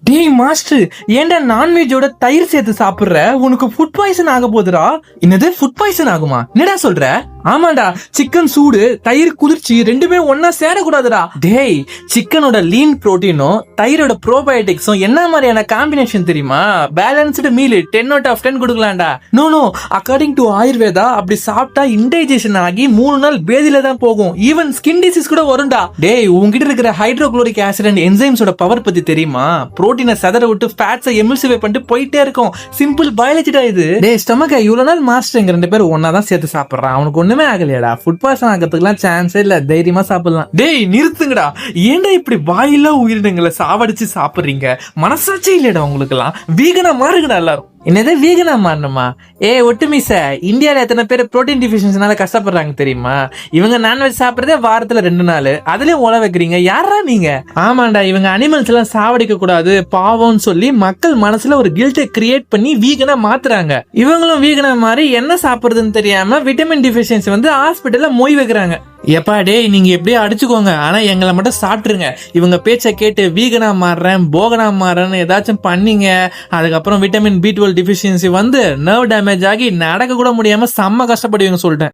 டேய் மாஸ்டர், ஏன்டா நான்வெஜோட தயிர் சேர்த்து சாப்பிடுற? உனக்கு ஃபுட் பாய்சன் ஆக போதுடா. என்னது ஃபுட் பாய்சன் ஆகுமா? என்னடா சொல்ற? ஆமாண்டா, சிக்கன் சூடு தயிர் குளிர்ச்சி ரெண்டுமே ஒன்னா சேரக்கூடாதுடா. டேய், சிக்கனோட லீன் புரோட்டீனும் தயிரோட ப்ரோபயோட்டிக்ஸும் என்ன மாதிரியான காம்பினேஷன் தெரியுமா? பேலன்ஸ்டு மீல் 10 out of 10 கொடுக்கலாம்டா. நோ, அக்கார்டிங் டு ஆயுர்வேதா அப்படி சாப்பிட்டா இன்டைஜஷன் ஆகி 3 நாள் பேதியில தான் போகும். ஈவன் ஸ்கின் டிசீஸ் கூட வரும்டா. டேய், உங்ககிட்ட இருக்கிற ஹைட்ரோகுளோரிக் ஆசிட் அண்ட் என்சைம்ஸோட பவர் பத்தி தெரியுமா? புரோட்டீனை செதற விட்டு ஃபேட்ஸை எமில்சிஃபை பண்ணிட்டு போயிட்டே இருக்கும். சிம்பிள் பயாலஜிடா இது. டேய் ஸ்டமக், இவ்வளவு நாள் மாஸ்டர் எங்க 2 பேரும் ஒன்னா தான் சேர்த்து சாப்பிடுறான். அவனுக்கு ஒண்ணுமே ஆகலையாடா. ஃபுட் பாய்சன் ஆகிறதுக்குலாம் சான்ஸே இல்ல. தைரியமா சாப்பிடலாம். டேய் நிறுத்துங்கடா. ஏன்டா இப்படி வாயிலா உயிரினங்களை சாவடிச்சு சாப்பிடுறீங்க? மனசாட்சி இல்லடா உங்களுக்கு எல்லாம். வீகனா மாறுங்கடா எல்லாரும். என்னது வீகனா மாறணுமா? ஒட்டுமீச, இந்தியால எத்தனை பேர் புரோட்டீன் டிஃபிஷியன்சினால கஷ்டப்படுறாங்க தெரியுமா? இவங்க நான்வெஜ் சாப்பிடுறதே வாரத்துல 2 நாள். அதுலயும் உழ வைக்கிறீங்க. யாரா நீங்க? ஆமாண்டா, இவங்க அனிமல்ஸ் எல்லாம் சாவடிக்க கூடாது பாவம்னு சொல்லி மக்கள் மனசுல ஒரு கில்ட்டை கிரியேட் பண்ணி வீகனா மாத்துறாங்க. இவங்களும் வீகனா மாறி என்ன சாப்பிடுறதுன்னு தெரியாம விட்டமின் டிஃபிஷியன்சி வந்து ஹாஸ்பிட்டல்ல மொய் வைக்கிறாங்க. எப்பா டேய், நீங்க எப்படியோ அடிச்சுக்கோங்க, ஆனா எங்களை மட்டும் சாப்பிட்டுருங்க. இவங்க பேச்சை கேட்டு வீகனா மாறுறேன் போகனா மாறுறேன்னு ஏதாச்சும் பண்ணீங்க, அதுக்கப்புறம் விட்டமின் B12 டிஃபிஷியன்சி வந்து நர்வ் டேமேஜ் ஆகி நடக்க கூட முடியாம செம்ம கஷ்டப்படுவீங்க சொல்லிட்டேன்.